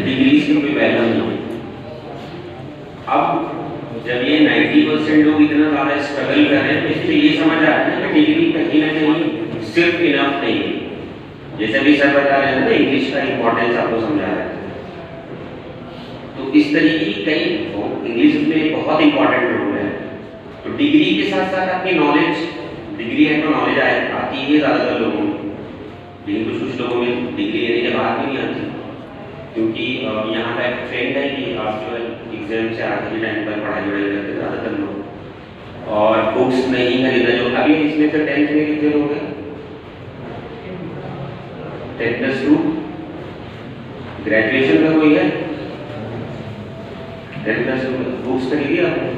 Degrees की कोई value नहीं है। अब जब ये 90% लोग इतना ज़्यादा स्ट्रगल कर रहे हैं तो इससे ये समझ आ रहा है कि डिग्री कहीं ना कहीं सिर्फ इनफ नहीं है। जैसे भी सर बता रहे हैं ना, इंग्लिश का इंपॉर्टेंस आपको समझा रहे हैं, तो इस तरीके की कई इंग्लिश में बहुत इंपॉर्टेंट रोल है। तो डिग्री के साथ साथ आपकी नॉलेज, डिग्री है तो नॉलेज आती है ज़्यादातर लोगों में, लेकिन कुछ कुछ लोगों में डिग्री लेने के बाद भी नहीं आती, क्योंकि यहाँ का एक ट्रेंड है कि आप जो है एग्जाम से आगे के टाइम पर पढ़ाई वढ़ाई करते हैं ज़्यादातर लोग, और बुक्स नहीं खरीदना। जो अभी इसमें तो 10th में कितने लोग हैं, 10+2 ग्रेजुएशन का कोई है, 10+2 बुक्स खरीदी आपने?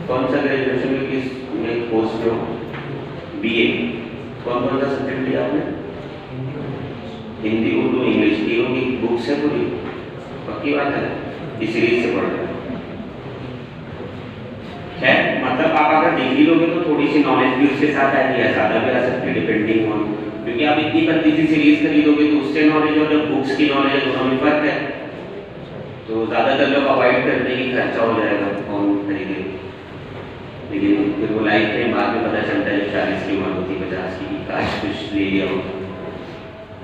कौन सा ग्रेजुएशन में किस में कोर्स में हो? BA कौन कौन सा सब्जेक्ट लिया आपने? हिंदी, उर्दू, इंग्लिश, तीनों की बुक्स है पूरी? पक्की बात है, इस सीरीज से पढ़ रहे हैं। खैर, मतलब आप अगर डिग्री लोगे तो थोड़ी सी नॉलेज भी उसके साथ आएगी, या ज़्यादा भी आ सकती है डिपेंडिंग ऑन, क्योंकि आप इतनी पतली सी सीरीज खरीदोगे तो उससे नॉलेज और जब बुक्स की नॉलेज है दोनों में फर्क है, तो ज़्यादातर लोग अवॉइड करते हैं कि खर्चा हो जाएगा कौन खरीदे, लेकिन फिर वो लाइफ में बाद में पता चलता है 40 की उम्र होती, 50 की, काश कुछ ले लिया होता।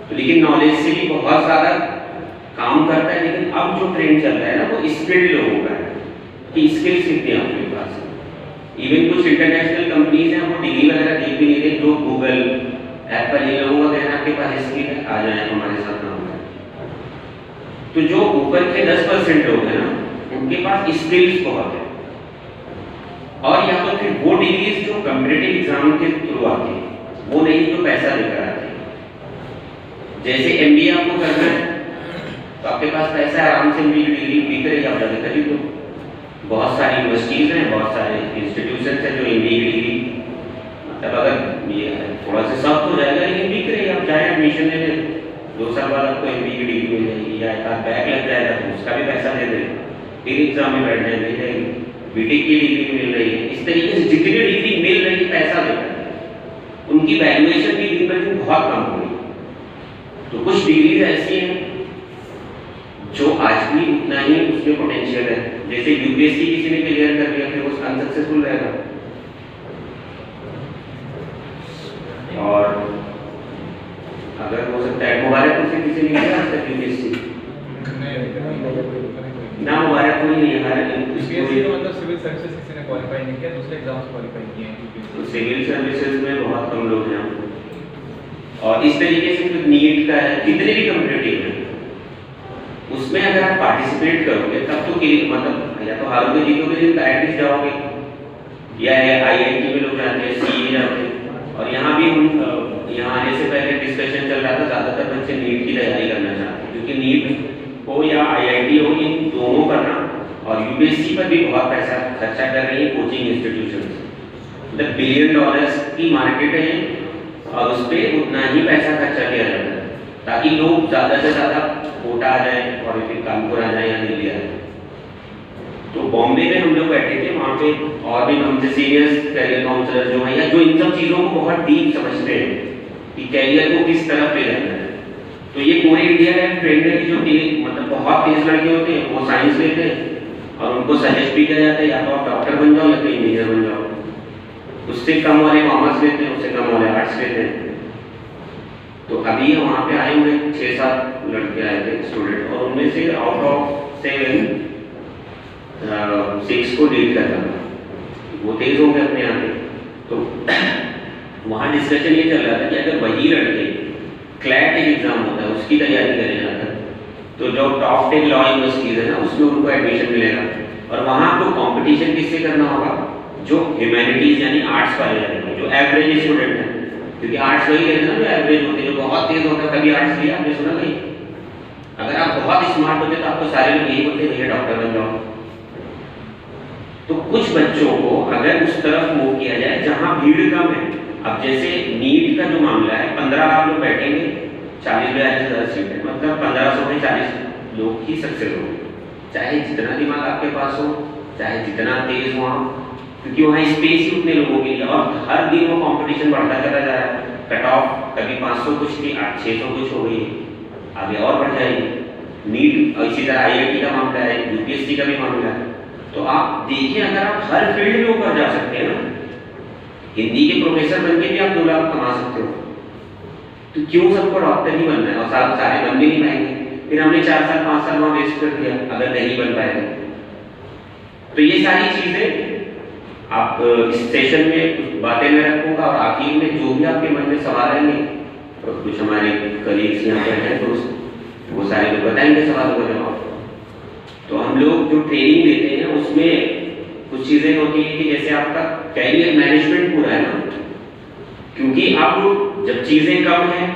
तो लेकिन नॉलेज से भी बहुत ज़्यादा काम करता है। लेकिन अब जो ट्रेंड चल रहा है ना, वो स्किल्ड लोगों का है कि स्किल्स कितने हैं आपके पास। इवन कुछ इंटरनेशनल कंपनीज हैं, वो डिग्री वगैरह देख भी नहीं रहे, जो गूगल, एप्पल, ये लोगों का कहना है आपके पास स्किल है, आ जाए हमारे साथ काम करें। तो जो ऊपर के 10% लोग हैं ना, उनके पास स्किल्स बहुत है, और या तो फिर वो डिग्रीज जो कॉम्पिटिटिव एग्जाम के थ्रू आती है, वो नहीं जो पैसा देकर आती है। जैसे MBA आपको करना है तो आपके पास पैसा है, आराम से MBA की डिग्री बिक रही है, आप जाकर खरीद लो। बहुत सारी यूनिवर्सिटीज़ हैं, बहुत सारे इंस्टीट्यूशन हैं जो MBA की डिग्री, मतलब अगर ये थोड़ा सा सख्त हो जाएगा लेकिन बिक रही है, आप चाहे एडमिशन ले लें, 2 साल बाद आपको MBA की डिग्री मिल जाएगी, या एक आध बैक लग जाएगा तो उसका भी पैसा दे दें, फिर एग्जाम में बैठ जाए मिल जाएगी। BTech की डिग्री मिल रही है, इस तरीके से जितनी डिग्री मिल रही है पैसा देकर, उनकी वैल्यूएशन भी दिन पर दिन बहुत कम हो रही है। तो कुछ डिग्रीज ऐसी हैं जो आज भी उतना ही उसमें पोटेंशियल है। जैसे UPSC किसी ने क्लियर कर लिया, फिर वो अनसक्सेसफुल रहेगा, और अगर हो सकता है मुबारकपुर से किसी ने किया UPSC ना, मुबारकपुर ही नहीं है, मतलब सिविल सर्विसेज किसी ने क्वालीफाई नहीं किया, दूसरे एग्जाम्स क्वालीफाई किए हैं। तो सिविल सर्विसेज में बहुत कम लोग हैं, और इस तरीके से फिर नीट का है, जितने भी कॉम्पिटिटिव है उसमें अगर आप पार्टिसिपेट करोगे तब तो मतलब या तो हारोगे जीतोगे, लेकिन एटलीस्ट जाओगे, या IIT में लोग जाते हैं, CA जाते हैं। और यहाँ भी हम यहाँ आने से पहले डिस्कशन चल रहा था, ज़्यादातर बच्चे नीट की तैयारी करना चाहते हैं, क्योंकि नीट हो या IIT हो, इन दोनों करना, और UPSC पर भी बहुत पैसा खर्चा कर रही है कोचिंग इंस्टीट्यूशन, मतलब $1 बिलियन की मार्केट है, और उस पर उतना ही पैसा खर्चा किया जाता है ताकि लोग ज़्यादा से ज़्यादा कोटा आ जाए और फिर कानपुर आ जाए या दिल्ली आ जाए। तो बॉम्बे में हम लोग बैठे थे, वहाँ पे और भी हमसे सीनियर्स कैरियर काउंसलर जो हैं, या जो इन सब चीज़ों को बहुत डीप समझते हैं कि कैरियर को किस तरफ ले जाना है। तो ये पूरे इंडिया का ट्रेंड है कि जो मतलब बहुत तेज लड़के होते हैं वो साइंस लेते हैं, और उनको सजेस्ट भी किया जाता है या तो आप डॉक्टर बन जाओ या तो इंजीनियर बन जाओ। उससे कम वाले कॉमर्स लेते हैं, उससे कम वाले आर्ट्स लेते हैं। तो अभी वहाँ पे आए हुए 6-7 लड़के आए थे स्टूडेंट, और उनमें से आउट ऑफ 7 6 को लीड करना था, वो तेज होंगे अपने यहाँ पे। तो वहाँ डिस्कशन ये चल रहा था कि अगर वही लड़के क्लैट एक एग्जाम होता है उसकी तैयारी करें जाकर, तो जो टॉप 10 लॉ यूनिवर्सिटीज़ है ना उसमें उनको एडमिशन मिलेगा, और वहाँ आपको कॉम्पिटिशन किससे करना होगा, जो ह्यूमैनिटीज़ यानी आर्ट्स वाले रहेंगे, जो एवरेज स्टूडेंट हैं, क्योंकि आर्ट्स वही रहते हैं ना जो एवरेज होते हैं, जो बहुत तेज होता है। कभी आर्ट्स लिया आपने, सुना नहीं? अगर आप बहुत स्मार्ट होते तो आपको सारे लोग यही बोलते हैं भैया डॉक्टर बन जाओ। तो कुछ बच्चों को अगर उस तरफ मूव किया जाए जहाँ भीड़ कम है, अब जैसे नीट का जो मामला है, 15 लाख लोग बैठेंगे, 40-42 हज़ार सीट है, मतलब 1500 में 40 लोग ही सक्सेस होंगे, चाहे जितना दिमाग आपके पास हो, चाहे जितना तेज हो आप, क्योंकि वहाँ स्पेस ही उतने लोगों के लिए, और हर दिन वो कंपटीशन बढ़ता चला जा रहा है। कट ऑफ कभी 500 कुछ थी, आज 600 कुछ हो गई, आगे और बढ़ जाएगी। नीट और इसी तरह IIT का मामला है, UPSC का भी मामला है। तो आप देखिए, अगर आप हर फील्ड में ऊपर जा सकते हैं ना, हिंदी के प्रोफेसर बन के भी आप 2 लाख कमा सकते हो, तो क्यों सबको डॉक्टर ही बनना है? और सारे बन भी नहीं पाएंगे, फिर हमने 4 साल 5 साल वहाँ वेस्ट कर दिया अगर नहीं बन पाए तो ये सारी चीजें आप इस सेशन में कुछ बातें मैं रखूंगा, और आखिर में जो भी आपके मन में सवाल आएंगे, और कुछ हमारे कलीग्स यहाँ पर हैं दोस्त, वो सारे लोग बताएंगे सवालों का जवाब। तो हम लोग जो ट्रेनिंग देते हैं उसमें कुछ चीजें होती हैं कि जैसे आपका कैरियर मैनेजमेंट पूरा है ना, क्योंकि आप जब चीजें कम हैं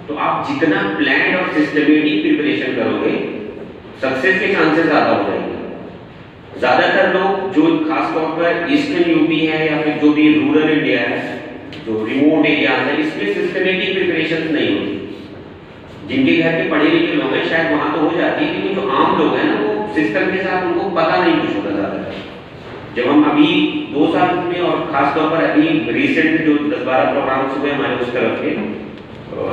तो आप जितना प्लान और सिस्टमेटिक प्रिपरेशन करोगे, सक्सेस के चांसेस ज्यादा हो जाएंगे। ज्यादातर लोग जो खासतौर पर ईस्टर्न यूपी है या फिर जो भी रूरल इंडिया है, जो रिमोट एरियाज है, इसमें सिस्टमेटिक प्रिपरेशन नहीं होती। जिनके घर के पढ़े लिखे लोग हैं शायद वहां तो हो जाती है, लेकिन जो आम लोग हैं ना, वो सिस्टम के साथ उनको पता नहीं कुछ होता ज्यादा। जब हम अभी 2 साल में, और खासतौर पर अभी रिसेंट जो 10-12 प्रोग्राम्स हुए हमारे उस तरफ के,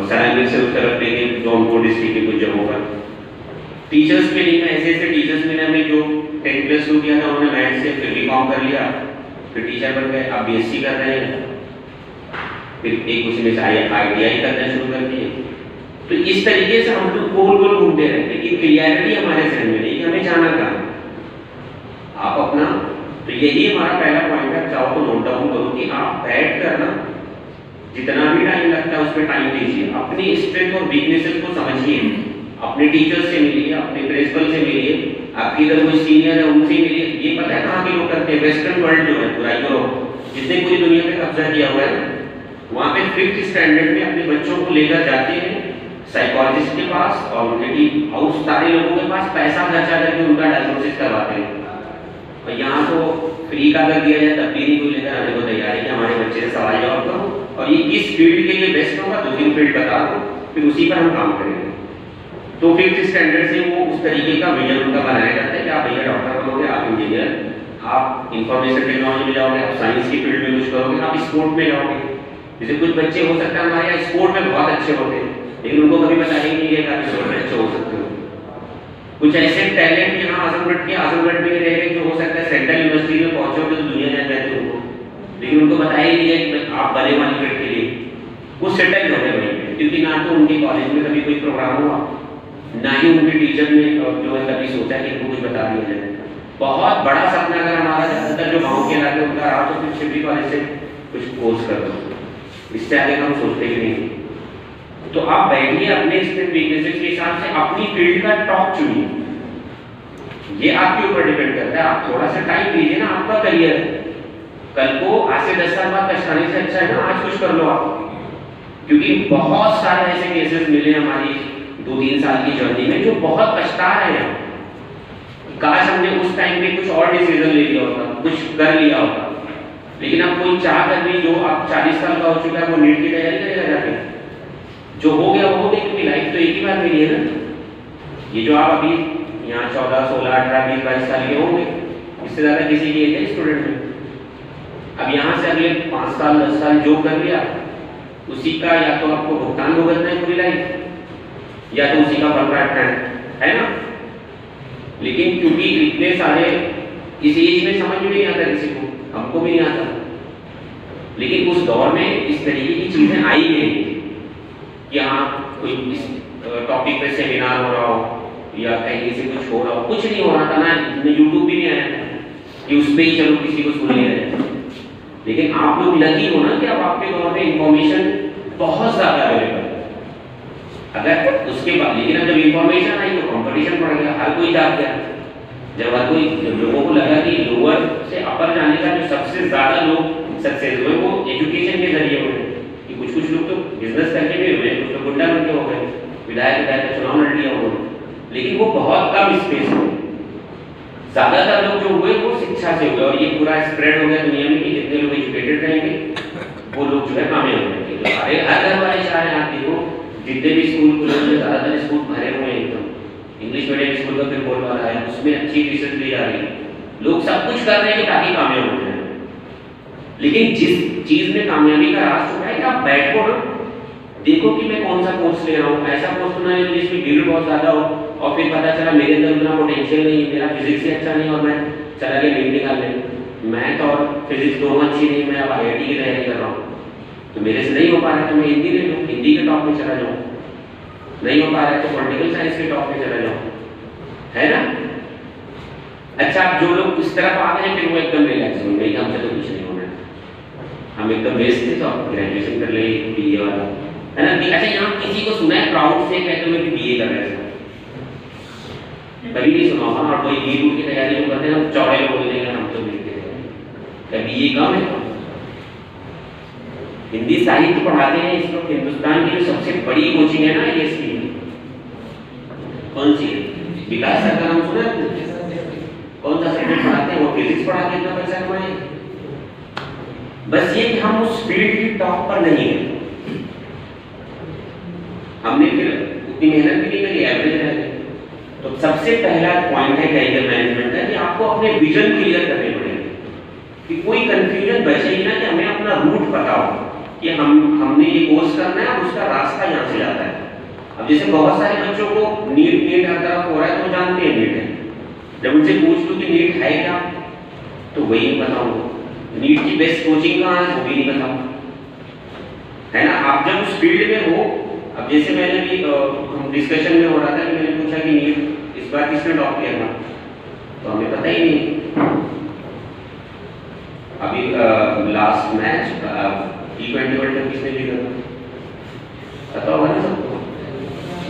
सराइंग से उस तरफ के जौनपुर डिस्ट्रिक्ट के कुछ जगहों पर, टीचर्स में नहीं, ऐसे टीचर्स मिले हमें जो 10 प्लस टू किया था, उन्होंने मैथ से फिर BCom कर लिया, फिर टीचर बन गए, अब BSc कर रहे हैं, फिर एक उसी में से ITI करना शुरू कर दिए। तो इस तरीके से हम लोग गोल गोल घूमते रहते हैं कि क्लियरिटी हमारे जहन में नहीं कि हमें जाना कहाँ। आप अपना, तो यही हमारा पहला पॉइंट है, चाहो तो नोट डाउन करो कि आप बैठ कर ना जितना भी टाइम लगता है उसमें टाइम दीजिए, अपनी स्ट्रेंथ और वीकनेसेस को समझिए, अपने टीचर्स से मिलिए, अपने प्रिंसिपल से मिलिए, आपकी इधर कोई सीनियर है उनसे मिलिए। ये पता है कहाँ के लोग करते हैं? वेस्टर्न वर्ल्ड जो है पूरा यूरोप, जिसने पूरी दुनिया पे कब्जा किया हुआ है, वहाँ पे 5th स्टैंडर्ड में अपने बच्चों को लेकर जाते हैं साइकोलॉजिस्ट के पास, और उनके टीम हाउस सारे लोगों के पास पैसा खर्चा करके उनका डायग्नोसिस करवाते हैं। और यहाँ तो फ्री का कर दिया जाए तब भी नहीं कोई लेकर आने को तैयार है कि हमारे बच्चे से सवाल जवाब करो, और ये किस फील्ड के लिए बेस्ट होगा 2-3 फील्ड बता दो, फिर उसी पर हम काम करेंगे। तो 5th स्टैंडर्ड से वो उस तरीके का विजन उनका बनाया जाता है कि आप भैया डॉक्टर बनोगे, आप इंजीनियर, आप इंफॉर्मेशन टेक्नोलॉजी में जाओगे, आप साइंस की फील्ड में कुछ करोगे, आप स्पोर्ट में जाओगे। जैसे कुछ बच्चे हो सकता है हमारे यहाँ स्पोर्ट में बहुत अच्छे होते हैं, लेकिन उनको कभी पता ही नहीं है कि आप स्पोर्ट में अच्छे हो सकते हो। कुछ ऐसे टैलेंट यहाँ आजमगढ़ में रह गए जो हो सकता है सेंट्रल यूनिवर्सिटी में पहुंचोगे तो दुनिया जान जाती है उनको, लेकिन उनको पता ही नहीं है कि आप बने वाली के लिए वो सेटल हो गए वहीं पे, क्योंकि ना तो उनके कॉलेज में कभी कोई प्रोग्राम हुआ, ना ही उनके टीचर ने जो है कभी सोचा कि इनको कुछ बता दिया जाए। बहुत बड़ा सपना अगर हमारा ज़्यादातर जो गाँव के इलाके उनका रहा तो फिर शिवरी कॉलेज से कुछ कोर्स कर दो, इससे आगे हम सोचते ही नहीं। तो आप बैठिए, अपने स्ट्रेंथ वीकनेसेस के हिसाब से अपनी फील्ड का टॉप चुनिए, ये आपके ऊपर डिपेंड करता है। आप थोड़ा सा टाइम दीजिए ना, आपका करियर है, कल को आज से 10 साल बाद पछताने से अच्छा है ना आज कुछ कर लो आप, क्योंकि बहुत सारे ऐसे केसेस मिले हमारी 2-3 साल की जर्नी में जो बहुत पछता रहे हैं, काश हमने उस टाइम पे कुछ और डिसीजन ले लिया होता, कुछ कर लिया होता। लेकिन अब कोई चाह कर भी, जो आप 40 साल का हो चुका है वो नीट की तैयारी करेगा जाके, जो हो गया वो हो गया, क्योंकि लाइफ तो एक ही बार मिली है ना। ये जो आप अभी यहाँ 14, 16, 18, 20, 22 साल के होंगे, इससे ज़्यादा किसी की एज है स्टूडेंट में। अब यहाँ से अगले 5 साल 10 साल जो कर लिया उसी का या तो आपको भुगतान भुगतना है पूरी लाइफ, या तो उसी का फल काटना है ना। लेकिन क्योंकि इतने सारे इस एज में समझ में नहीं आता किसी को, हमको भी नहीं आता, लेकिन उस दौर में इस तरीके की चीजें आई हैं कि हाँ कोई इस टॉपिक पे सेमिनार हो रहा हो या कहीं से कुछ हो रहा हो, कुछ नहीं हो रहा था ना, यूट्यूब भी नहीं आया था कि उस पर ही चलो किसी को सुन लिया जाए। लेकिन आप लोग लकी हो ना कि अब आपके दौर में इंफॉर्मेशन बहुत ज्यादा अवेलेबल है। अगर उसके बाद, लेकिन अब जब इंफॉर्मेशन आई तो कंपटीशन बढ़ गया, हर कोई जाग गया। जब लोगों को लगा कि लोअर से अपर जाने का जो सबसे ज्यादा लोग सक्सेस हुए वो एजुकेशन के जरिए हुए, कि कुछ लोग तो बिजनेस करके भी हुए, कुछ तो गुंडा बन के हो गए, विधायक का चुनाव लड़ लिया उन्होंने, लेकिन वो बहुत कम स्पेस में। ज्यादातर लोग जो हुए वो शिक्षा से हुए, और ये पूरा स्प्रेड हो गया दुनिया में कि जितने लोग एजुकेटेड रहेंगे वो लोग जो है कामयाब होंगे। तो हर घर वाले चाह रहे हैं, आप देखो जितने भी स्कूल खुले हुए ज्यादातर स्कूल भरे हुए हैं एकदम। इंग्लिश मीडियम स्कूल का फिर बोलबाला है, उसमें अच्छी फीस ली जा रही है, लोग सब कुछ कर रहे हैं ताकि कामयाब हो जाए। लेकिन जिस चीज में कामयाबी का राज छुपा है कि आप बैठो ना, देखो कि मैं कौन सा कोर्स ले रहा हूँ। ऐसा कोर्स तो नहीं जिसमें भीड़ बहुत ज़्यादा हो और फिर पता चला मेरे अंदर उतना पोटेंशियल नहीं है, मेरा फिजिक्स ही अच्छा नहीं और मैं चला गया नीट निकालने। मैथ और फिजिक्स दोनों अच्छी नहीं, मैं अब IIT की तैयारी कर रहा हूँ, तो मेरे से नहीं हो पा रहा है तो मैं हिंदी ले लूँ, हिंदी के टॉप में चला जाऊँ। नहीं हो पा रहा है तो पॉलिटिकल साइंस के टॉप में चला जाऊँ, है ना। अच्छा, अब जो लोग इस तरफ आ गए हैं फिर वो एकदम रिलैक्स हो गए, हमसे तो कुछ नहीं होना है, हम एकदम बेस्ट थे तो आप ग्रेजुएशन कर ले BA वाला, है ना। अच्छा, यहाँ किसी को सुना है प्राउड से कहते हुए कि BA कर रहे हैं? कभी नहीं सुना होगा। और कोई BA की तैयारी जो करते हैं हम चौड़े बोल देंगे हम तो मिलते हैं, क्या BA कम है? हिंदी साहित्य पढ़ाते हैं इस वक्त हिंदुस्तान की जो सबसे बड़ी कोचिंग है ना ISP, कौन सी है? विकास सर का नाम सुना है? कौन सा सब्जेक्ट पढ़ाते हैं? वो फिजिक्स पढ़ा के इतना पैसा कमाए। बस ये कि हम उस फील्ड की टॉप पर नहीं है, हमने फिर उतनी मेहनत भी नहीं करी, एवरेज रह गए। तो सबसे पहला पॉइंट है करियर मैनेजमेंट का कि आपको अपने विजन क्लियर करने पड़ेंगे, कि कोई कंफ्यूजन बचे ही ना, कि हमें अपना रूट पता हो कि हमने ये कोर्स करना है और उसका रास्ता यहाँ से जाता है। अब जैसे बहुत सारे बच्चों को नीट हर तरफ हो रहा है तो वो जानते हैं नीट है, जब उनसे पूछ लूँ कि नीट है क्या तो वही नहीं बताऊँ, नीट की बेस्ट कोचिंग कहाँ है वो भी नहीं बताऊँ, है ना। आप जब उस फील्ड में हो, अब जैसे मैंने भी हम डिस्कशन में हो रहा था कि मैंने पूछा कि नीट इस बार किसने टॉप किया था, तो हमें पता ही नहीं। अभी last match T20 world cup किसने जीता था पता होगा ना सबको।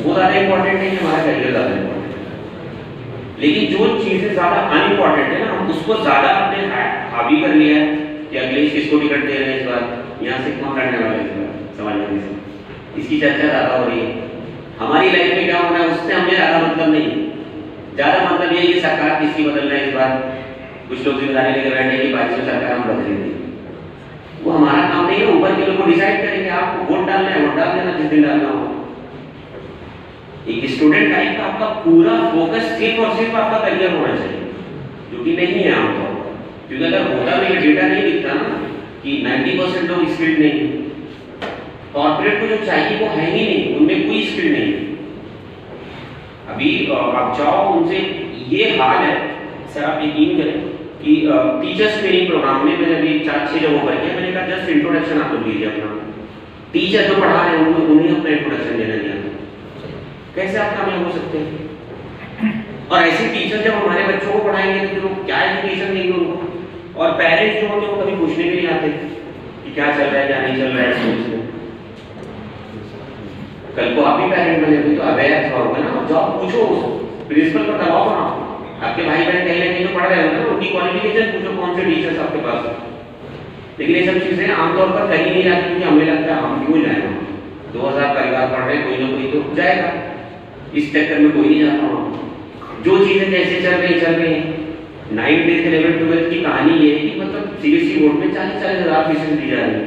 वो ज़्यादा इंपॉर्टेंट नहीं है, हमारा करियर ज़्यादा इंपॉर्टेंट है। लेकिन जो चीज़ें ज़्यादा अनइम्पॉर्टेंट है ना, हम उसको ज़्यादा अपने हावी कर लिया है कि अखिलेश किसको टिकट दे रहे हैं इस बार, यहाँ से कौन लड़ने वाला है इस बार, समाजवादी से, इसकी चर्चा ज़्यादा हो रही है। हमारी लाइफ में क्या हो रहा है उससे हमें ज़्यादा मतलब नहीं है। ज़्यादा मतलब ये है कि सरकार किसकी बदल रहा है इस बार, कुछ लोग जिम्मेदारी लेकर बैठे कि 22 में सरकार हम बदलेंगे, वो हमारा काम नहीं है, ऊपर के लोग को डिसाइड करेंगे। आपको वोट डालना है, वोट डाल देना जिस दिन डालना हो। एक स्टूडेंट लाइफ का आपका पूरा फोकस सिर्फ और सिर्फ आपका करियर होना चाहिए, जो कि नहीं है आमतौर पर। क्योंकि अगर होता तो ये डेटा नहीं दिखता ना कि 90% लोग स्किल्ड नहीं है, कॉर्पोरेट को जो चाहिए वो है ही नहीं, उनमें कोई स्किल नहीं है। अभी आप जाओ उनसे, ये हाल है सर, आप यकीन करें कि टीचर्स ट्रेनिंग प्रोग्राम में मैंने अभी 4-6 जगहों पर किया, मैंने कहा जस्ट इंट्रोडक्शन आप लोग लीजिए अपना, टीचर जो पढ़ा रहे हैं उन्हें अपना इंट्रोडक्शन देना दिया, कैसे आप कामयाब हो सकते हैं। और ऐसे टीचर जब हमारे बच्चों को पढ़ाएंगे तो वो क्या एजुकेशन देंगे उनको। और पेरेंट्स जो होते हैं वो कभी पूछने भी नहीं आते कि क्या चल रहा है क्या नहीं चल रहा है स्कूल में। कल को आप भी पेरेंट बने तो अवेयर होगा ना, जॉब पूछो प्रिंसिपल पर दबाव बनाओ, आपके भाई बहन कहीं ना कहीं तो पढ़ रहे होंगे ना, उनकी क्वालिफिकेशन पूछो कौन से टीचर्स आपके पास। लेकिन ये सब चीज़ें आमतौर पर कहीं नहीं जाती, क्योंकि हमें लगता है हम क्यों जाए, 2000 परिवार पढ़ रहे हैं, कोई ना कोई तो जाएगा, इस चक्कर में कोई नहीं जाता वहाँ। जो चीज़ें जैसे चल रही हैं, 9th 10th 11th 12th की कहानी ये है कि मतलब CBSE बोर्ड में 40-40 हज़ार फीस दी जा रही है,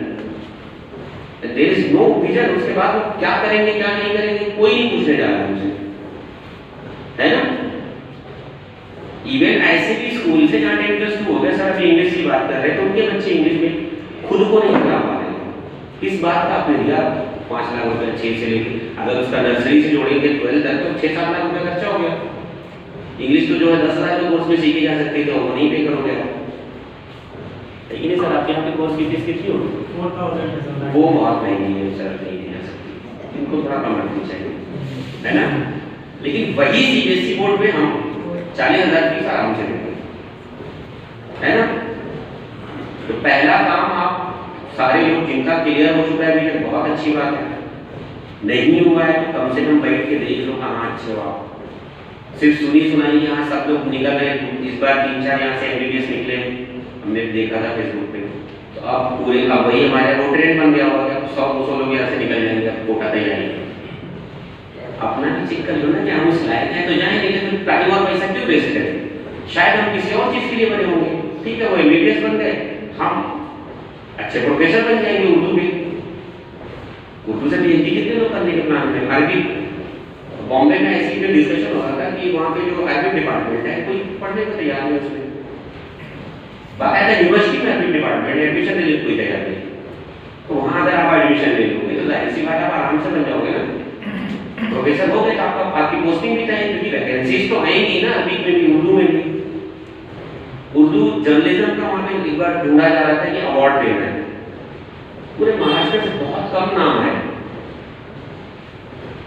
देयर इज नो विजन। उसके बाद वो क्या करेंगे क्या नहीं करेंगे कोई नहीं पूछने जा रहा है उनसे, है ना। इवन ऐसे भी स्कूल से जहाँ 10+2 हो गया, सर अभी इंग्लिश की बात कर रहे हैं तो उनके बच्चे इंग्लिश में खुद को नहीं करा पा रहे हैं। किस बात का आपने दिया 5 लाख रुपए 6 से लेकर, अगर उसका नर्सरी से जोड़ेंगे 12th तक तो 6-7 लाख रुपए खर्चा हो गया। इंग्लिश तो जो है 10,000 के कोर्स में सीखी जा सकती है, तो वो नहीं पे करोगे आप, लेकिन नहीं सर आपके यहाँ पे कोर्स की फीस कितनी होगी? 4,000। वो बहुत महंगी है सर, नहीं दी जा सकती, इनको थोड़ा कम रखनी चाहिए, है ना। लेकिन वही CBSE बोर्ड में हम 40,000 फीस आराम से देते हैं, है ना। तो पहला काम आप सारे लोग जिनका क्लियर हो चुका है अभी तक, बहुत अच्छी बात है। नहीं हुआ है तो कम से कम बैठ के देख लो कहाँ अच्छे हो आप। सिर्फ सुनी सुनाई यहाँ सब लोग निकल रहे, इस बार 3-4 यहाँ से MBBS निकले, हमने देखा था फेसबुक पे। तो अब पूरे अब वही हमारे वो ट्रेंड बन गया होगा, 100-200 लोग यहाँ से निकल जाएंगे, अब कोटा तैयारी अपना भी चेक कर लो ना कि हम उस लायक हैं तो जाएंगे, लेकिन टाइम और पैसा क्यों वेस्ट करें। शायद हम किसी और चीज़ के लिए बने होंगे, ठीक है वो MBBS बन गए, हम अच्छे प्रोफेसर बन जाएंगे। उर्दू से PhD कितने लोग करने के प्लान में। अरबी बॉम्बे में ऐसी भी डिस्कशन हो रहा था कि वहाँ पे जो अरबिक डिपार्टमेंट है कोई पढ़ने को तैयार नहीं, उसमें बाकायदा यूनिवर्सिटी में अरबिक डिपार्टमेंट एडमिशन के लिए कोई तैयार नहीं। तो वहाँ अगर आप एडमिशन ले लोगे तो जाहिर सी बात आप आराम से बन जाओगे ना, प्रोफेसर हो गए तो आपकी पोस्टिंग भी चाहिए, क्योंकि वैकेंसीज तो आएंगी ना अभी में भी, उर्दू में भी। उर्दू जर्नलिज्म का वहाँ पे एक बार ढूंढा जा रहा था कि अवार्ड देना है, पूरे महाराष्ट्र से बहुत कम नाम है,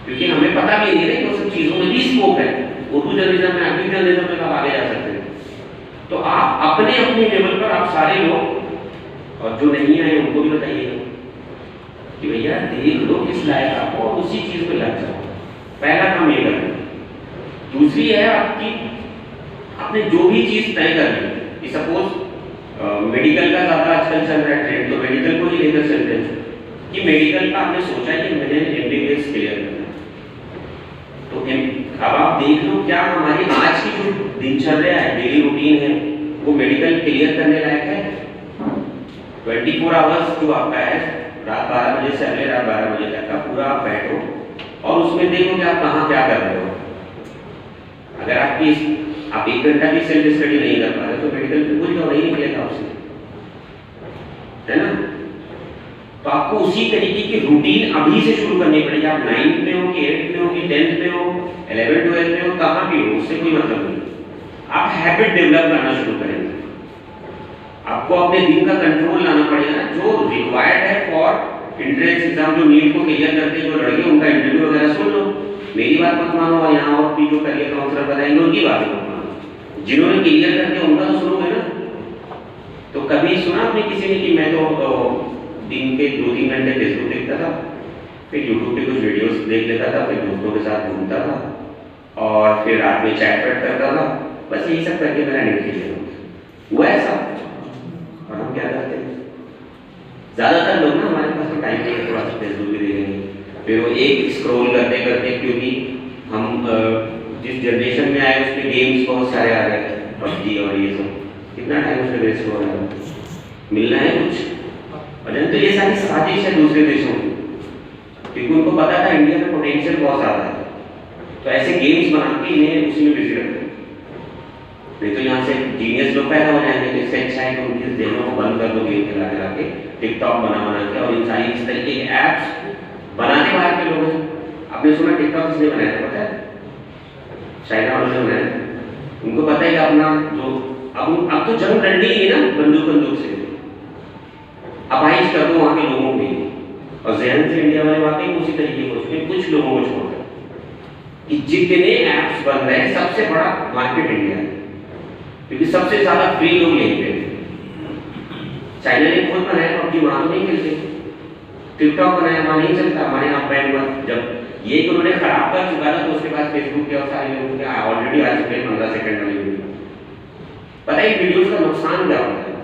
क्योंकि हमें पता भी नहीं है कि उन सब चीजों में भी स्कोप है। उर्दू जर्नलिज्म में, अरबी जर्नलिज्म में आप आगे जा सकते हैं। तो आप अपने अपने लेवल पर आप सारे लोग, और जो नहीं आए उनको भी बताइए कि भैया देख लो किस लायक आपको, और उसी चीज पे लग जाओ। पहला काम ये करना। दूसरी है आपकी, आपने जो भी चीज तय कर ली कि सपोज मेडिकल का ज्यादा आजकल चल रहा है ट्रेंड, तो मेडिकल को ही लेकर चलते हैं कि मेडिकल का आपने सोचा है कि मैंने एमबीबीएस क्लियर करना है, तो अब आप देख लो क्या हमारी आज की जो दिनचर्या है, डेली रूटीन है, वो मेडिकल क्लियर करने लायक है। 24 आवर्स जो आपका है, रात 12 बजे से अगले रात 12 बजे तक का पूरा आप बैठो और उसमें देखो कि आप कहाँ क्या कर रहे हो। अगर आप 1 घंटा भी सेल्फ स्टडी नहीं कर पा रहे तो मेडिकल में कुछ तो नहीं निकलेगा उससे, है ना। तो आपको उसी तरीके की रूटीन अभी से शुरू करनी पड़ेगी। आप 9th में हो कि 8th में हो कि 10th में हो, 11th 12th में हो, कहाँ भी हो, उससे कोई मतलब नहीं। आप हैबिट डेवलप करना शुरू करेंगे। आपको अपने दिन का कंट्रोल लाना पड़ेगा ना, जो रिक्वायर्ड है फॉर एंट्रेंस एग्जाम, जो नीट को क्लियर करते हैं जो लड़के, उनका इंटरव्यू वगैरह सुन लो। मेरी बात मत मानो, और यहाँ और भी जो करियर काउंसलर बताएंगे उनकी बात मत मानो। जिन्होंने क्लियर करके उनका तो सुनोगे ना। तो कभी सुना आपने किसी ने कि मैं तो दिन के 2-3 घंटे फेसबुक देखता था, फिर यूट्यूब पे कुछ वीडियोस देख लेता था, फिर दोस्तों के साथ घूमता था, और फिर रात में चैट वैट करता था, बस यही सब करके मेरा नेट क्लियर हुआ ऐसा। और हम क्या करते हैं, ज़्यादातर लोग ना, हमारे पास तो टाइम नहीं है, थोड़ा सा फेसबुक भी देखेंगे, फिर वो एक स्क्रॉल करते करते, क्योंकि हम जिस जनरेशन में आए उसमें गेम्स बहुत सारे आ रहे हैं, पबजी और ये सब, कितना टाइम उसमें वेस्ट हो रहा है, मिलना है कुछ। और तो ये सारी साजिश है दूसरे देशों की, क्योंकि उनको पता था इंडिया में पोटेंशियल बहुत ज़्यादा है, तो ऐसे गेम्स बना के इन्हें उसी में बिजी रखते हैं। नहीं तो यहाँ से जीनियस लोग पैदा हो जाएंगे, तो इससे अच्छा है कि उनकी देनों को बंद कर दो गेम खिला खिला के, टिकटॉक बना के, और इन सारी इस तरीके के ऐप्स बनाने बाहर के लोग हैं। आपने सुना टिकटॉक किसने बनाया था, पता है? चाइना वालों ने बनाया। उनको पता है कि अपना जो अब तो जंग लड़नी ही है ना, बंदूक से। अब आइज कर दो वहाँ के लोगों की, और जहन से इंडिया वाले वाकई उसी तरीके को चुने, कुछ लोगों को छोड़कर, कि जितने ऐप्स बन रहे हैं सबसे बड़ा मार्केट इंडिया है, क्योंकि सबसे ज्यादा फ्री लोग यहीं पे। चाइना ने खुद बनाया पबजी, वहां तो नहीं खेलते। टिकटॉक बनाया, वहां नहीं चलता, हमारे यहाँ बैन हुआ। जब ये कि उन्होंने खराब कर चुका था, तो उसके बाद फेसबुक के और सारे लोगों के ऑलरेडी आ चुके हैं 15 सेकंड वाली वीडियो। पता है वीडियोस का नुकसान क्या होता है,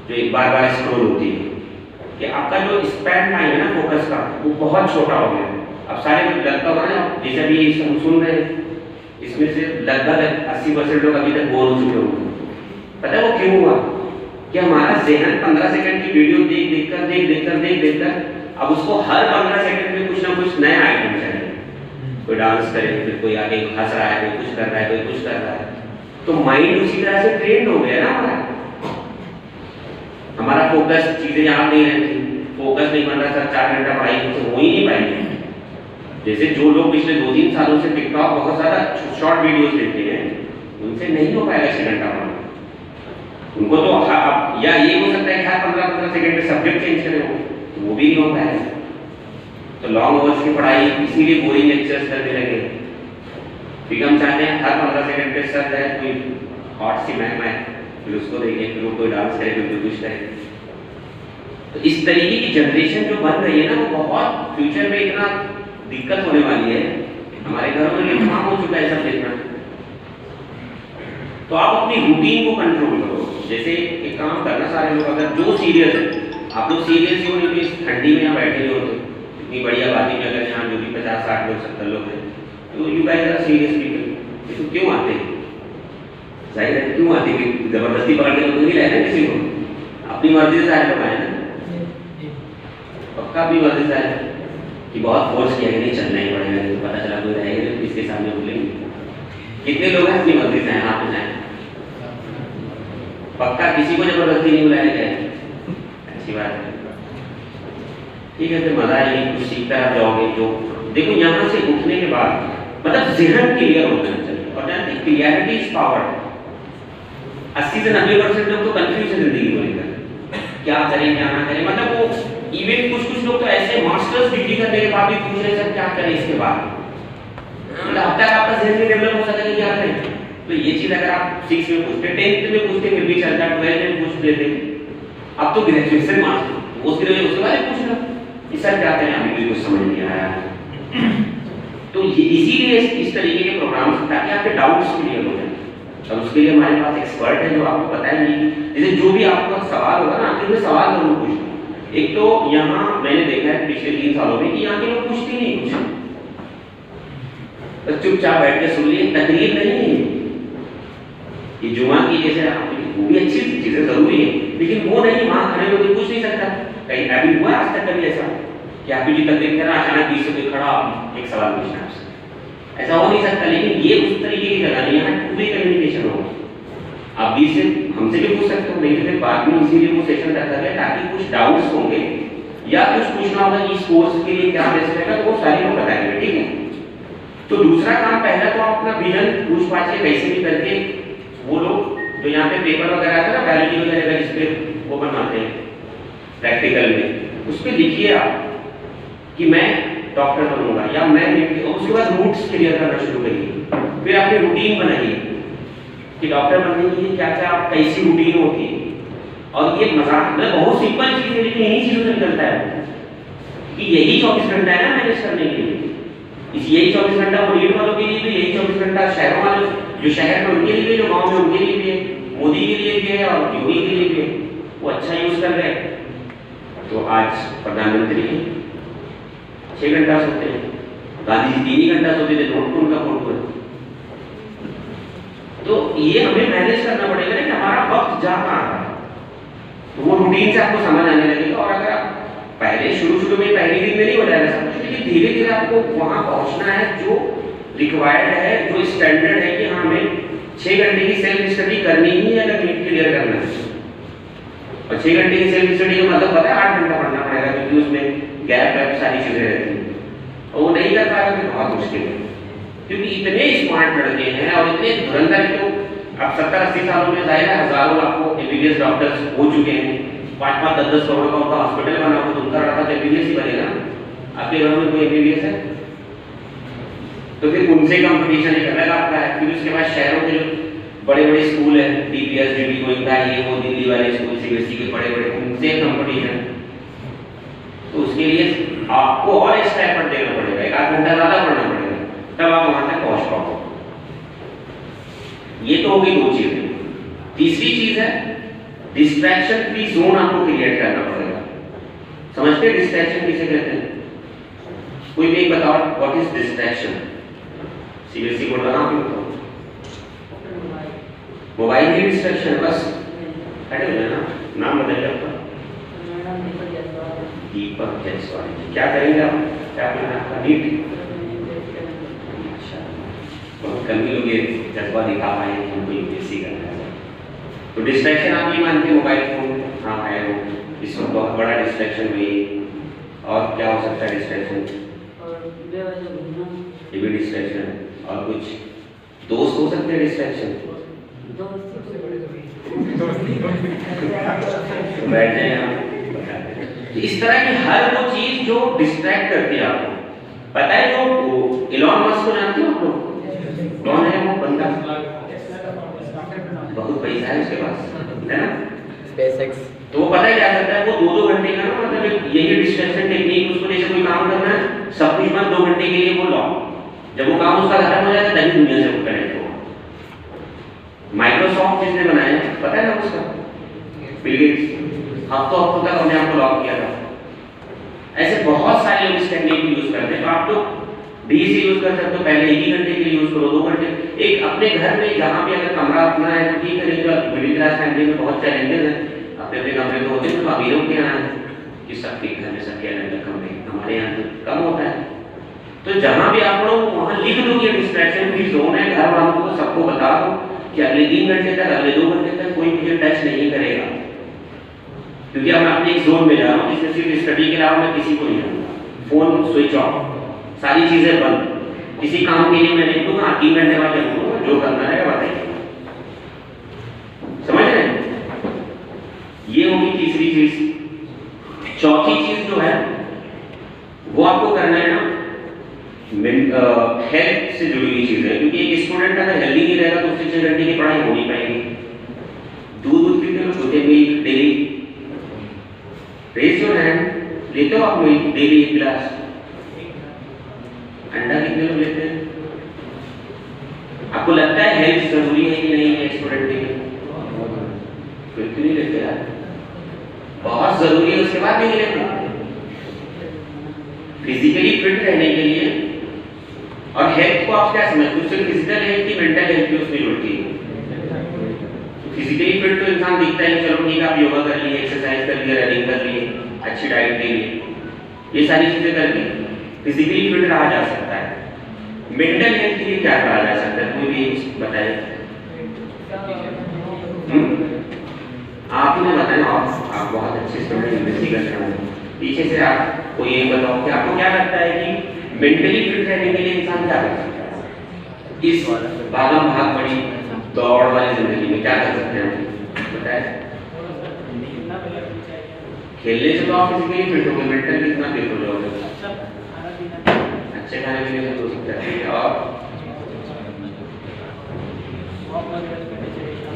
जो एक बार स्क्रॉल होती है, कि आपका जो स्पैन टाइम है ना फोकस का, वो बहुत छोटा हो गया। अब सारे लगता होगा ना, जैसे भी ये हम सुन रहे हैं, इसमें से लगभग 80% लोग अभी तक बोर हो चुके होंगे। पता है वो क्यों हुआ? कि हमारा ज़हन 15 सेकंड की वीडियो देख कर अब उसको हर 15 सेकंड में कुछ ना कुछ नया आइटम चाहिए। कोई डांस करे, फिर कोई आगे हंस रहा है, कोई कुछ कर रहा है, कोई कुछ कर रहा है, तो माइंड उसी तरह से ट्रेंड हो गया ना हमारा फोकस, चीजें याद नहीं रहती, फोकस नहीं बन रहा था, 4 घंटा पढ़ाई हमसे हो ही नहीं पाएगी। जैसे जो लोग पिछले 2-3 सालों से टिकटॉक बहुत ज़्यादा शॉर्ट वीडियोस देखते हैं, उनसे नहीं हो पाएगा 6 घंटा पढ़ना। उनको तो या ये हो सकता है कि हर 15-15 सेकंड में सब्जेक्ट चेंज करें, वो भी नहीं हो पाएगा। तो लॉन्ग आवर्स की पढ़ाई इसीलिए बोरिंग लेक्चर्स करने लगे, क्योंकि हम चाहते हैं हर 15 सेकंड पे सर जाए, कोई हॉट सी मैम आए, फिर उसको देखें, फिर वो कोई डांस करे, फिर कोई कुछ करे। तो इस तरीके की जनरेशन जो बन रही है ना, वो बहुत फ्यूचर में इतना दिक्कत होने वाली है। हमारे घरों में काम हो चुका है सब देखना। तो आप अपनी रूटीन को कंट्रोल करो। जैसे एक काम करना, सारे लोग अगर जो सीरियस है, आप लोग सीरियस ही हो, नहीं तो इस ठंडी में यहाँ बैठे नहीं होते, इतनी बढ़िया बात नहीं। अगर यहाँ जो भी 50-60 लोग 70 लोग हैं, तो you guys are serious people. तो क्यों आते हैं? जाहिर है क्यों आते हैं, जबरदस्ती पकड़ के तो नहीं लाया किसी को, अपनी मर्जी से आए लोग आए ना, पक्का अपनी मर्जी से आए कि बहुत फोर्स किया कि नहीं चलना ही पड़ेगा, तो पता चला कोई रहेगा तो किसके सामने बोलेंगे। कितने लोग हैं अपनी मर्जी से हाथ में जाए, पक्का किसी को जबरदस्ती नहीं बुलाया गया, अच्छी बात है। ठीक है, फिर मजा आएगी, कुछ सीखता आप जाओगे। जो देखो यहाँ से उठने के बाद मतलब ज़हन क्लियर हो जाना चाहिए, और जानते हैं क्लियरिटी इज पावर। 80 से 90% लोग तो कंफ्यूज है जिंदगी को लेकर, क्या करें क्या ना करें। मतलब वो इवन कुछ लोग तो ऐसे मास्टर्स डिग्री करने के बाद भी पूछ रहे सर क्या करें इसके बाद, मतलब अब तक आपका ज़हन डेवलप हो सका कि क्या करें। तो ये चीज़ अगर आप 6 में पूछते, 10th में पूछते फिर भी चलता, 12th में पूछ लेते, अब तो ग्रेजुएशन मास्टर उसके बाद पूछ लो कि सर क्या करें, अभी भी कुछ समझ नहीं आया। तो ये इसीलिए इस तरीके के प्रोग्राम्स ताकि आपके डाउट्स क्लियर हो जाए, और उसके लिए हमारे पास एक्सपर्ट है जो आपको बताएंगे कि जैसे जो भी आपका सवाल होगा ना, आखिर में सवाल जरूर पूछना। एक तो यहाँ मैंने देखा है पिछले 3 सालों में कि यहाँ के लोग पूछते नहीं कुछ, बस चुपचाप बैठ के सुन लिए, तकरीर नहीं है ये जुमा की, जैसे वो भी अच्छी चीजें जरूरी है, लेकिन वो नहीं वहाँ खड़े होकर पूछ नहीं सकता। कहीं अभी हुआ आज तक कभी ऐसा कि आप जी तकरीर कर रहा अचानक बीच से कोई खड़ा एक सवाल पूछना आपसे, ऐसा हो नहीं सकता। लेकिन ये उस तरीके की जगह नहीं, यहाँ पूरी कम्युनिकेशन होगा। आप बीच से हमसे भी पूछ सकते हो, नहीं तो फिर बाद में इसीलिए वो सेशन रखा गया ताकि कुछ डाउट्स होंगे या कुछ पूछना होगा कि इस कोर्स के लिए क्या बेस्ट रहेगा, तो वो सारे लोग बताएंगे, ठीक है। तो दूसरा काम, पहला तो आप अपना विजन पूछ पाछ के कैसे भी करके वो लोग जो यहाँ पे पेपर वगैरह आता है ना बायोलॉजी वगैरह का, जिस पे वो बनवाते हैं प्रैक्टिकल में, उस पर लिखिए आप कि मैं डॉक्टर बनूंगा या मैं, और उसके बाद रूट्स क्लियर करना शुरू करिए। फिर अपनी रूटीन बनाइए कि डॉक्टर बनने के लिए क्या क्या कैसी रूटीन होती है। और ये मजाक में बहुत सिंपल चीज़ है, लेकिन इन्हीं चीज़ों से निकलता है कि यही 24 घंटा है ना मैनेज करने के लिए। यही 24 घंटा वो रीड वालों के लिए भी, यही 24 घंटा शहरों वालों, जो शहर में उनके लिए, जो गांव में उनके लिए भी है, मोदी के लिए भी है और योगी के लिए भी है, वो अच्छा यूज कर रहे हैं। तो आज प्रधानमंत्री 6 घंटा सोते हैं, गांधी जी 3 ही घंटा सोते थे, नोट उनका फोटो है। तो ये हमें मैनेज करना पड़ेगा ना कि हमारा वक्त जा कहाँ रहा है, तो वो रूटीन से आपको समझ आने लगेगा। और अगर आप पहले शुरू में पहले दिन में नहीं हो जाएगा सब कुछ, लेकिन धीरे धीरे आपको वहां पहुंचना है जो रिक्वायर्ड है, जो स्टैंडर्ड है कि हाँ हमें 6 घंटे की सेल्फ स्टडी करनी ही है अगर नीट क्लियर करना है। और 6 घंटे की सेल्फ स्टडी का मतलब पता है 8 घंटा पढ़ना पड़ेगा, क्योंकि उसमें गैप वैप सारी चीजें रहती हैं, और वो नहीं कर पाएगा फिर बहुत मुश्किल है। क्योंकि इतने स्मार्ट लड़के हैं और इतने धुरंधर, तो अब 70-80 सालों में जाहिर है हजारों आपको एमबीबीएस डॉक्टर्स हो चुके हैं, 5-5, 10-10 करोड़ का उनका हॉस्पिटल बना हो, तो उनका रखा तो एमबीबीएस ही बनेगा ना। आपके घर में कोई एमबीबीएस है तो फिर उनसे कंपटीशन एक अलग आपका है। फिर उसके बाद शहरों के जो बड़े बड़े स्कूल है, डीपीएस, डीडी गोइंका, ये वो दिल्ली वाले स्कूल, सीबीएसई के बड़े बड़े, उनसे कंपटीशन। तो उसके लिए आपको और एक्स्ट्रा एफर्ट देना पड़ेगा, 1 घंटा ज्यादा पढ़ना पड़ेगा, तब आप वहां तक पहुंच पाओगे। ये तो होगी 2 चीजें। तीसरी चीज है डिस्ट्रैक्शन फ्री जोन आपको क्रिएट करना पड़ेगा। समझते हैं डिस्ट्रैक्शन किसे कहते हैं? कोई भी एक बताओ, what is distraction? CBSE board का नाम बताओ। मोबाइल ही डिस्ट्रैक्शन, बस हटे हो जाना, नाम बदल जाता। दीपक जायसवाल, क्या करेंगे आप? क्या करना आपका? नीट। बहुत कम ही लोग ये जज्बा दिखा पाए कि हमको यूपीएससी करना है। तो डिस्ट्रैक्शन आप ये मानते हैं मोबाइल फोन, हाँ है वो, इस वक्त बहुत बड़ा डिस्ट्रैक्शन हुई। और क्या हो सकता है डिस्ट्रैक्शन? ये भी डिस्ट्रैक्शन है। और कुछ दोस्त हो सकते हैं डिस्ट्रैक्शन? बैठ जाए यहाँ। इस तरह की हर वो चीज जो डिस्ट्रैक्ट करती है आपको। पता है जो इलॉन मस्क को जानते हो आप लोग? कौन है वो बंदा? बहुत पैसा है उसके पास, है ना? SpaceX। तो वो पता है क्या करता है, वो 2-2 घंटे का ना, मतलब यही डिस्ट्रैक्शन टेक्निक, उसको जैसे कोई काम करना है सब कुछ बंद 2 घंटे के लिए वो लॉक, जब वो काम उसका खत्म हो जाता है तभी दुनिया से वो कनेक्ट हो। माइक्रोसॉफ्ट जिसने बनाया पता है ना उसका, बिल गेट्स, हफ्तों तक हमने आपको लॉक किया था। ऐसे बहुत सारे लोग इस टेक्निक को यूज करते हैं। तो आप तो डी से यूज कर सकते हो, पहले 1 ही घंटे के लिए यूज करो, 2 घंटे। एक अपने घर में जहाँ भी अगर कमरा अपना है तो ठीक है, नहीं तो मिडिल क्लास फैमिली में बहुत चैलेंजेस हैं। अपने अपने कमरे तो होते हैं, तो अमीरों के यहाँ है कि सबके घर में सबके अलग कमरे, हमारे यहाँ तो कम होता है। तो जहाँ भी आप लोग वहाँ लिख लो ये डिस्ट्रैक्शन फ्री जोन है, घर वालों को सबको बता दो कि अगले 3 घंटे तक, अगले 2 घंटे तक कोई मुझे टच नहीं करेगा। क्योंकि अब मैं अपने एक जोन में जा रहा हूँ जिसमें सिर्फ स्टडी के अलावा मैं किसी को नहीं जानूंगा, फोन स्विच ऑफ, सारी चीजें बंद, किसी काम के लिए मैं नहीं दूंगा, 3 घंटे बाद देखूंगा, जो करना है बताइए। समझ रहे हैं? ये होगी तीसरी चीज। चौथी चीज जो है वो आपको करना है ना, हेल्थ से जुड़ी हुई चीज है, क्योंकि एक स्टूडेंट अगर हेल्दी नहीं रहेगा तो उससे 6 घंटे की पढ़ाई हो नहीं पाएगी। दूध पीते हो, छोटे milk daily, raise your hand, लेते हो आप मिल्क डेली 1 गिलास? अंडा कितने लोग लेते हैं? आपको लगता है हेल्थ जरूरी है कि नहीं है स्टूडेंट के लिए? फिर क्यों नहीं लेते यार? बहुत जरूरी है, उसके बाद नहीं लेते। फिजिकली फिट रहने के लिए, और हेल्थ को आप क्या समझते हो? सिर्फ फिजिकल हेल्थ की मेंटल हेल्थ भी उसमें जुड़ती है। फिजिकली फिट तो इंसान दिखता है, चलो ठीक है आप योगा कर लिए, एक्सरसाइज कर लिए, रनिंग कर लिए, अच्छी डाइट ले लिए, ये सारी चीजें करके फिजिकली फिट रहा जा सकता है। मेंटल हेल्थ के लिए क्या कहा जा सकता है, कोई भी बताए? आप ही ने बताया, आप बहुत अच्छे स्टूडेंट इन्वेस्टिगेट कर रहे हैं, पीछे से आपको ये बताओ कि आपको क्या लगता है कि मेंटली फिट रहने के लिए इंसान क्या कर सकता है इस भागम भाग बड़ी दौड़ वाली जिंदगी में? क्या कर सकते हैं बताए? खेलने से तो आप फिजिकली फिट हो गए, मेंटली कितना फिट हो जाओगे? अच्छे खाने पीने से हो सकता है। और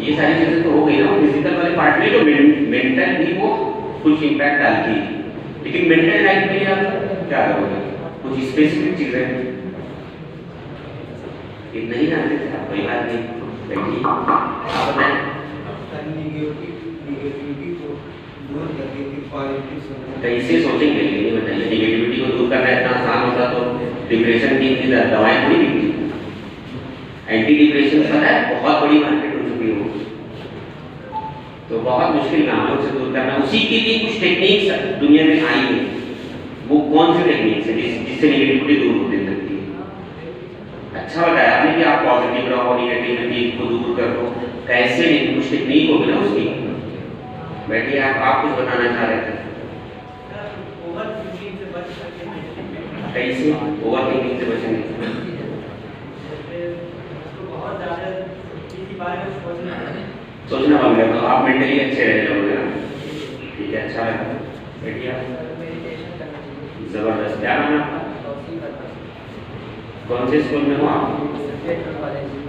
ये सारी चीजें तो हो गई ना फिजिकल वाले पार्ट में, तो मेंटल भी वो कुछ इम्पैक्ट डालती है। लेकिन मेंटल लाइफ के लिए आप क्या करोगे? कुछ स्पेसिफिक चीजें नहीं जानते थे आप? कोई बात नहीं, बैठिए, आप बताएं। कैसे सोचेंगे ये बताइए? निगेटिविटी को दूर करना इतना आसान होता तो डिप्रेशन की इतनी दवाएं थोड़ी मिलती। एंटी डिप्रेशन पता है बहुत बड़ी मार्केट हो चुकी है, तो बहुत मुश्किल काम है उसे दूर करना। उसी के लिए कुछ टेक्निक्स दुनिया में आई है। वो कौन सी टेक्निक्स है जिससे निगेटिविटी दूर होती सकती है? अच्छा बताया आपने कि आप पॉजिटिव रहो, निगेटिविटी को दूर करो। कैसे? कुछ टेक्निक होगी ना उसकी। बैठिए, आप कुछ बताना चाह रहे थे। कैसे ओवर थिंकिंग से बचेंगे? सोचना पड़ेगा, तो आप मेंटली अच्छे रह जाओगे ना। ठीक है, अच्छा है, बैठिए। जबरदस्त। क्या नाम है आपका? कौन से स्कूल में हो आप?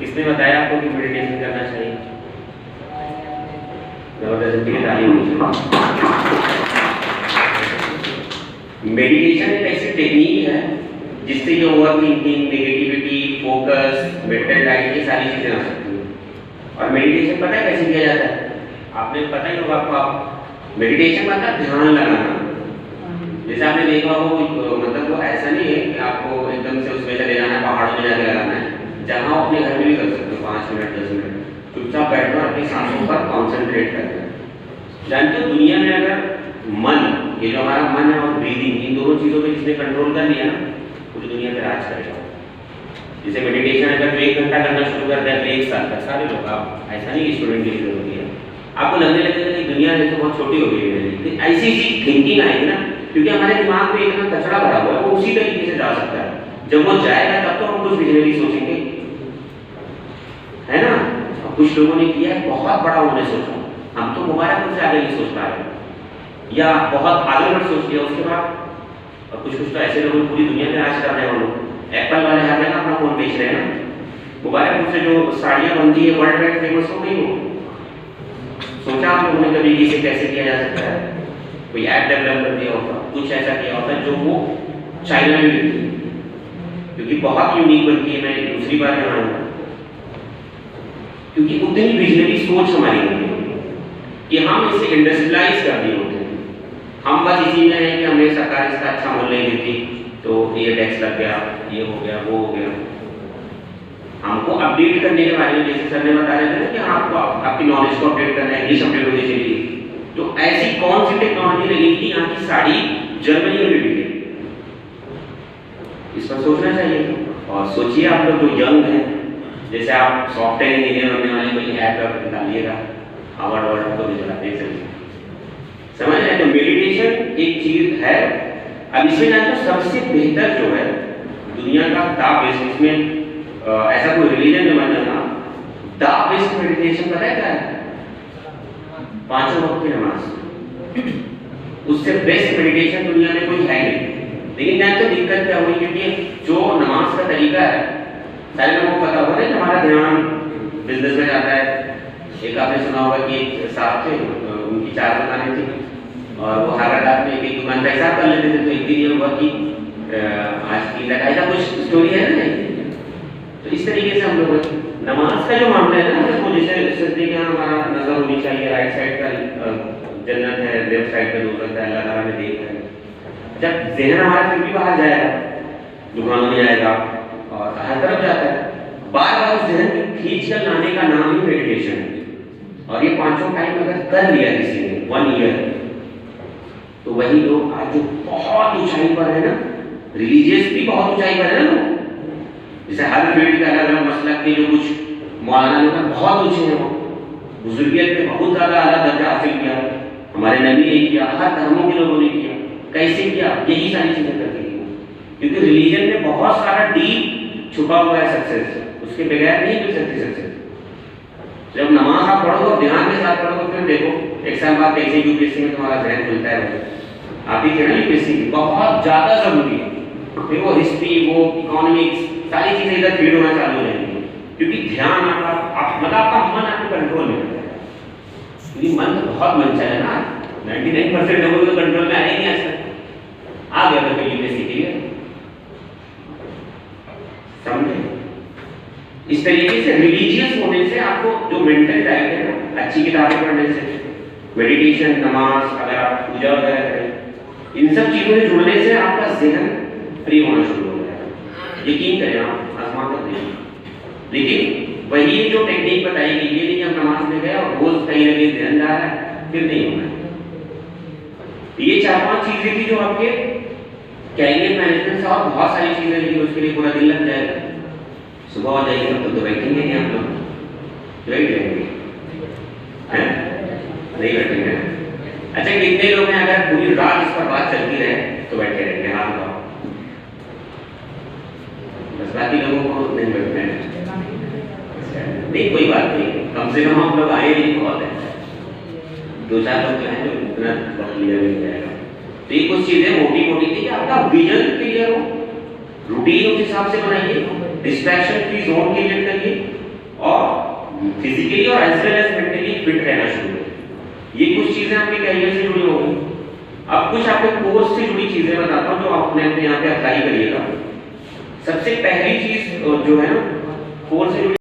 किसने बताया आपको कि मेडिटेशन करना चाहिए? जबरदस्त, ताली होनी चाहिए। मेडिटेशन एक ऐसी टेक्निक है जिससे ये over thinking, negativity, focus, mental diet, ये सारी चीजें आ सकती हैं। और मेडिटेशन पता है कैसे किया जाता है? आपने पता ही होगा आपको। आप मेडिटेशन मतलब ध्यान लगाना। जैसे आपने देखा हो, मतलब वो ऐसा नहीं है कि आपको एकदम से उसमें चले जाना है, पहाड़ों में जाके लगाना है। जहाँ अपने घर में भी कर सकते हो, 5 मिनट 10 मिनट चुपचाप बैठो और अपनी सांसों पर कॉन्सेंट्रेट करते हैं। जानते हो दुनिया में अगर मन, ये जो हमारा मन है और ब्रीदिंग, इन दोनों चीज़ों पे जिसने कंट्रोल कर लिया ना, पूरी दुनिया पे राज करेगा। जैसे मेडिटेशन अगर तो 1 घंटा करना शुरू कर दिया तो 1 साल तक सारे लोग, आप ऐसा नहीं स्टूडेंट के लिए जरूरी है, आपको लगने लगेगा कि दुनिया जैसे बहुत छोटी हो गई है। ऐसी थिंकिंग आएगी ना, क्योंकि हमारे दिमाग में इतना कचरा भरा हुआ है, वो उसी तरीके से जा सकता है। जब वो जाएगा तब तो हम कुछ विजनरी सोचेंगे, है ना? कुछ लोगों ने किया है, बहुत बड़ा उन्होंने सोचा, हम तो मुबारक से आगे नहीं सोच पा रहे, या बहुत आगे बढ़ सोच लिया उसके बाद। और कुछ तो ऐसे लोग पूरी दुनिया में राज कर रहे हैं। वो लोग एप्पल वाले हाथ में अपना फोन बेच रहे हैं ना, मुबारक से जो साड़ियाँ बनती है वर्ल्ड वाइड फेमस हो गई। वो सोचा आप लोगों ने कभी इसे कैसे किया जा सकता है? कोई ऐप डेवलप कर दिया होता, कुछ ऐसा किया होता जो वो चाइना में मिलती है, क्योंकि बहुत यूनिक बनती है। मैं दूसरी बार यहाँ आऊँगा क्योंकि उतनी विजनरी सोच हमारी होती है कि हम इसे इंडस्ट्रियलाइज कर दिए होते हैं। हम बस इसी में हैं कि हमें सरकार इसका अच्छा मूल्य नहीं देती, तो ये टैक्स लग गया, ये हो गया, वो हो गया। हमको अपडेट करने के बारे में, जैसे सर ने बता रहे थे ना कि आपको आपकी नॉलेज को अपडेट करना है, इंग्लिश अपडेट होनी चाहिए। तो ऐसी कौन सी टेक्नोलॉजी लगी थी यहाँ की साड़ी जर्मनी में बिकी है? इस पर सोचना चाहिए। और सोचिए आप लोग जो यंग हैं, जैसे आप सॉफ्टवेयर इंजीनियर बनने वाले कोई ऐप निकालिएगा, हार्वर्ड वर्ड को भी चला दे सकते, समझ रहे हैं? तो मेडिटेशन एक चीज है। अब इसमें जानते हो सबसे बेहतर जो है दुनिया का दा बेस्ट, इसमें ऐसा कोई रिलीजन में मत जाना, दा बेस्ट मेडिटेशन पता है क्या है? 5 वक्त की नमाज। उससे बेस्ट मेडिटेशन दुनिया में कोई है नहीं। लेकिन जानते हो दिक्कत क्या हुई? क्योंकि जो नमाज का तरीका है सारे लोगों को पता होगा ना कि हमारा ध्यान बिजनेस में जाता है। एक आपने सुना होगा कि एक साहब थे, उनकी 4 दुकानें थी और वो हर रात में एक दुकान का हिसाब कर लेते थे। तो एक दिन ये हुआ कि आज 3 लाख, ऐसा कुछ स्टोरी है ना। तो इस तरीके से हम लोग नमाज का जो मामला है ना, वो जैसे सजदे के हमारा नजर होनी चाहिए, राइट साइड का जन्नत है, लेफ्ट साइड का दोजख है, अल्लाह ताला ने देख है। जब ज़हन हमारा फिर भी बाहर जाएगा, दुकानों में जाएगा और हर तरफ जाता है, बार बार उस ज़हन को खींच कर लाने का नाम ही मेडिटेशन है। और ये 5 टाइम अगर कर लिया किसी ने 1 ईयर, तो वही लोग आज जो बहुत ऊंचाई पर है ना, रिलीजियस भी बहुत ऊंचाई पर है ना लोग, जैसे हर फील्ड का अलग अलग मसलक के जो कुछ मौलाना लोग हैं बहुत ऊंचे हैं, वो बुजुर्गियत में बहुत ज़्यादा आला दर्जा हासिल किया, हमारे नबी ने किया, हर धर्मों के लोगों ने किया। कैसे किया? यही सारी चीज़ें करके की। क्योंकि रिलीजन में बहुत सारा डीप छुपा हुआ है सक्सेस, उसके बगैर नहीं मिल सकती सक्सेस। जब नमाज आप पढ़ोगे और ध्यान के साथ पढ़ोगे, फिर देखो एक साल बाद कैसे यूपीएससी में तुम्हारा जहन खुलता है। आप ही थे ना यूपीएससी की, बहुत ज़्यादा ज़रूरी है। फिर वो हिस्ट्री, वो इकोनॉमिक्स, सारी चीज़ें इधर फीड होना चालू हो जाएंगी, क्योंकि ध्यान मतलब आपका मन आपके कंट्रोल में रहता है। क्योंकि मन तो बहुत मन चाहे ना, 99% लोगों को कंट्रोल में आ ही नहीं आ सकता। आ गया तो यूपीएससी के लिए समझे। इस तरीके से रिलीजियस होने से आपको जो मेंटल डाइट है ना, अच्छी किताबें पढ़ने से, मेडिटेशन, नमाज, अगर आप पूजा वगैरह करें, इन सब चीज़ों से जुड़ने से आपका ज़हन फ्री होना शुरू हो जाएगा। यकीन करें, आप आसमान तक नहीं। लेकिन वही जो टेक्निक बताई गई, ये नहीं कि हम नमाज में गए और रोज कहीं ना कहीं ध्यान जा रहा है, फिर नहीं होना। ये 4-5 चीजें थी जो आपके कैरियर मैनेजमेंट से, और बहुत सारी चीजें, लेकिन उसके लिए पूरा दिन लग जाएगा। सुबह हो जाएगी तो बैठेंगे नहीं आप लोग, बैठ जाएंगे नहीं बैठेंगे। अच्छा, कितने लोग हैं अगर पूरी रात इस पर बात चलती रहे तो बैठे रहेंगे? हाथ उठाओ। बस बाकी लोगों को नहीं बैठना है। नहीं, कोई बात नहीं, कम से कम हम लोग आए नहीं, बहुत है। 2-4 लोग जो हैं जो इतना वक्त लिया मिल जाएगा। तो ये कुछ चीजें मोटी मोटी थी कि आपका विजन क्लियर हो, रूटीन उस हिसाब से बनाइए, डिस्ट्रैक्शन फ्री जोन क्रिएट करिए और फिजिकली और as well as mentally fit रहना शुरू करिए। ये कुछ चीजें आपके करियर से जुड़ी होंगी। अब कुछ आपके कोर्स से जुड़ी चीजें बताता हूँ जो आप अपने यहाँ पे अप्लाई करिएगा। सबसे पहली चीज जो है ना, कोर्स से जुड़ी